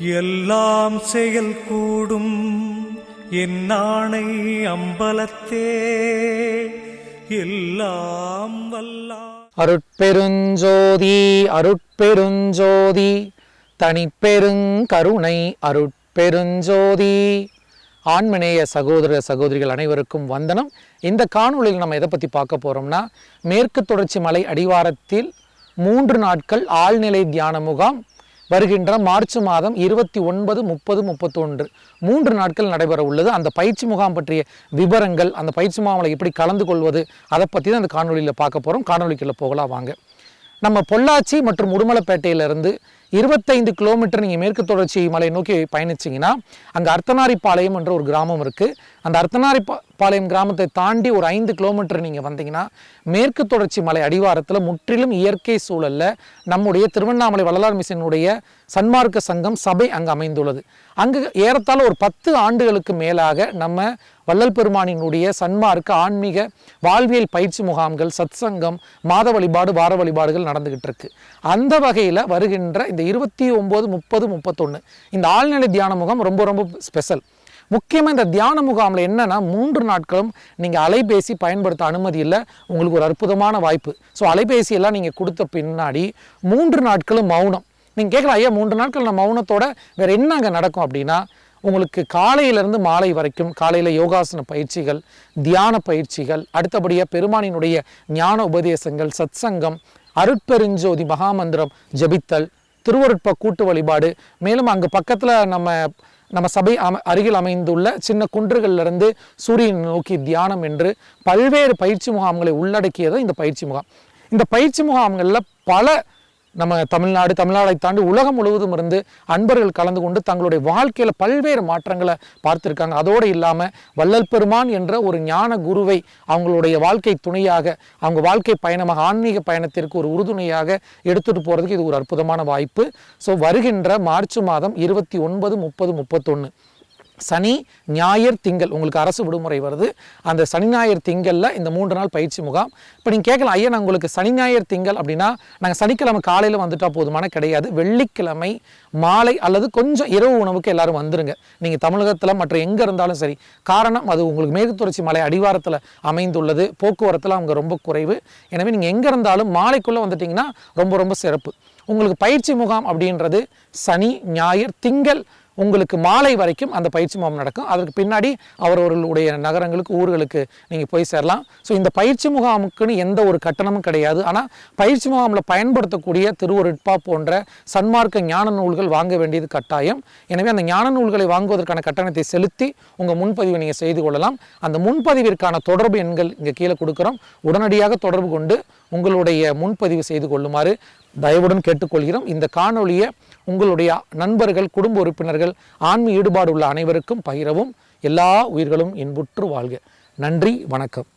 எல்லாம் செயல் கூடும் என்னானை அம்பலத்தே எல்லாம் வல்லாம். அருட்பெருஞ்சோதி அருட்பெருஞ்சோதி தனிப்பெருங்கருணை அருட்பெருஞ்சோதி. ஆன்மநேய சகோதர சகோதரிகள் அனைவருக்கும் வந்தனம். இந்த காணொளியில் நம்ம எதை பற்றி பார்க்க போகிறோம்னா, மேற்கு தொடர்ச்சி மலை அடிவாரத்தில் 3 நாட்கள் ஆழ்நிலை தியான முகாம் வருகின்ற மார்ச் மாதம் 29, 30, 31 3 நாட்கள் நடைபெற உள்ளது. அந்த பயிற்சி முகாம் பற்றிய விவரங்கள், அந்த பயிற்சி முகாமில் எப்படி கலந்து கொள்வது, அதை பற்றி தான் அந்த காணொலியில் பார்க்க போகிறோம். காணொலிக்குள்ள போகலாம் வாங்க. நம்ம பொள்ளாச்சி மற்றும் உடுமலைப்பேட்டையிலிருந்து 25 கிலோமீட்டர் நீங்கள் மேற்கு தொடர்ச்சி மலை நோக்கி பயணிச்சிங்கன்னா அங்கே அர்த்தநாரிப்பாளையம் என்ற ஒரு கிராமம் இருக்குது. அந்த அர்த்தநாரிப்பாளையம் கிராமத்தை தாண்டி ஒரு 5 கிலோமீட்டர் நீங்கள் வந்தீங்கன்னா மேற்கு தொடர்ச்சி மலை அடிவாரத்தில் முற்றிலும் இயற்கை சூழலில் நம்முடைய திருவண்ணாமலை வள்ளலார் மிஷனுடைய சன்மார்க்க சங்கம் சபை அங்கே அமைந்துள்ளது. அங்கு ஏறத்தாழ ஒரு 10 ஆண்டுகளுக்கு மேலாக நம்ம வள்ளல் பெருமானினுடைய சன்மார்க்க ஆன்மீக வாழ்வியல் பயிற்சி முகாம்கள், சத் சங்கம், மாத வழிபாடு, வார வழிபாடுகள் நடந்துகிட்டு இருக்கு. அந்த வகையில் வருகின்ற இந்த 29, 30, 31 இந்த ஆழ்நிலை தியான முகாம் ரொம்ப ரொம்ப ஸ்பெஷல். முக்கியமாக இந்த தியான முகாமில் என்னென்னா 3 நாட்களும் நீங்கள் அலைபேசி பயன்படுத்த அனுமதி இல்லை. உங்களுக்கு ஒரு அற்புதமான வாய்ப்பு. ஸோ அலைபேசியெல்லாம் நீங்கள் கொடுத்த பின்னாடி 3 நாட்களும் மௌனம். நீங்கள் கேட்கலாம், ஐயா 3 நாட்கள் நான் மௌனத்தோட வேறு என்ன அங்கே நடக்கும் அப்படின்னா, உங்களுக்கு காலையிலேருந்து மாலை வரைக்கும் காலையில் யோகாசன பயிற்சிகள், தியான பயிற்சிகள், அடுத்தபடியாக பெருமானினுடைய ஞான உபதேசங்கள், சத் சங்கம், அருட்பெருஞ்சோதி மகாமந்திரம் ஜபித்தல், திருவருட்ப கூட்டு வழிபாடு, மேலும் அங்கே பக்கத்தில் நம்ம சபை அருகில் அமைந்துள்ள சின்ன குன்றுகளிலிருந்து சூரியன் நோக்கி தியானம் என்று பல்வேறு பயிற்சி முகாம்களை உள்ளடக்கியது இந்த பயிற்சி முகாம். இந்த பயிற்சி முகாம்களில் பல நம்ம தமிழ்நாடை தாண்டி உலகம் முழுவதும் இருந்து அன்பர்கள் கலந்து கொண்டு தங்களுடைய வாழ்க்கையில் பல்வேறு மாற்றங்களை பார்த்துருக்காங்க. அதோடு இல்லாமல் வள்ளல் பெருமான் என்ற ஒரு ஞான குருவை அவங்களுடைய வாழ்க்கை துணையாக, அவங்க வாழ்க்கை பயணமாக, ஆன்மீக பயணத்திற்கு ஒரு உறுதுணையாக எடுத்துகிட்டு போகிறதுக்கு இது ஒரு அற்புதமான வாய்ப்பு. ஸோ வருகின்ற மார்ச் மாதம் 29, 30, 31 சனி, ஞாயிறு, திங்கள் உங்களுக்கு அரசு விடுமுறை வருது. அந்த சனி ஞாயிறு திங்களில் இந்த 3 நாள் பயிற்சி முகாம். இப்போ நீங்கள் கேட்கலாம், ஐயா நான் உங்களுக்கு சனி ஞாயிறு திங்கள் அப்படின்னா நாங்கள் சனிக்கிழமை காலையில் வந்துட்டால் போதுமான கிடையாது. வெள்ளிக்கிழமை மாலை அல்லது கொஞ்சம் இரவு உணவுக்கு எல்லாரும் வந்துருங்க. நீங்கள் தமிழகத்தில் மற்ற எங்கே இருந்தாலும் சரி. காரணம், அது உங்களுக்கு மேற்கு தொடர்ச்சி மலை அடிவாரத்தில் அமைந்துள்ளது. போக்குவரத்தில் அவங்க ரொம்ப குறைவு. எனவே நீங்கள் எங்கே இருந்தாலும் மாலைக்குள்ளே வந்துட்டிங்கன்னா ரொம்ப ரொம்ப சிறப்பு. உங்களுக்கு பயிற்சி முகாம் அப்படின்றது சனி, ஞாயிறு, திங்கள் உங்களுக்கு மாலை வரைக்கும் அந்த பயிற்சி முகாம் நடக்கும். அதற்கு பின்னாடி அவர்களுடைய நகரங்களுக்கு, ஊர்களுக்கு நீங்கள் போய் சேரலாம். ஸோ இந்த பயிற்சி முகாமுக்குன்னு எந்த ஒரு கட்டணமும் கிடையாது. ஆனால் பயிற்சி முகாமில் பயன்படுத்தக்கூடிய திருவருட்பா போன்ற சன்மார்க்க ஞான நூல்கள் வாங்க வேண்டியது கட்டாயம். எனவே அந்த ஞான நூல்களை வாங்குவதற்கான கட்டணத்தை செலுத்தி உங்கள் முன்பதிவை நீங்கள் செய்து கொள்ளலாம். அந்த முன்பதிவிற்கான தொடர்பு எண்கள் இங்கே கீழே கொடுக்குறோம். உடனடியாக தொடர்பு கொண்டு உங்களுடைய முன்பதிவு செய்து கொள்ளுமாறு தயவுடன் கேட்டுக்கொள்கிறோம். இந்த காணொலியை உங்களுடைய நண்பர்கள், குடும்ப உறுப்பினர்கள், ஆன்மீக ஈடுபாடு உள்ள அனைவருக்கும் பகிரவும். எல்லா உயிர்களும் இன்புற்று வாழ்க. நன்றி, வணக்கம்.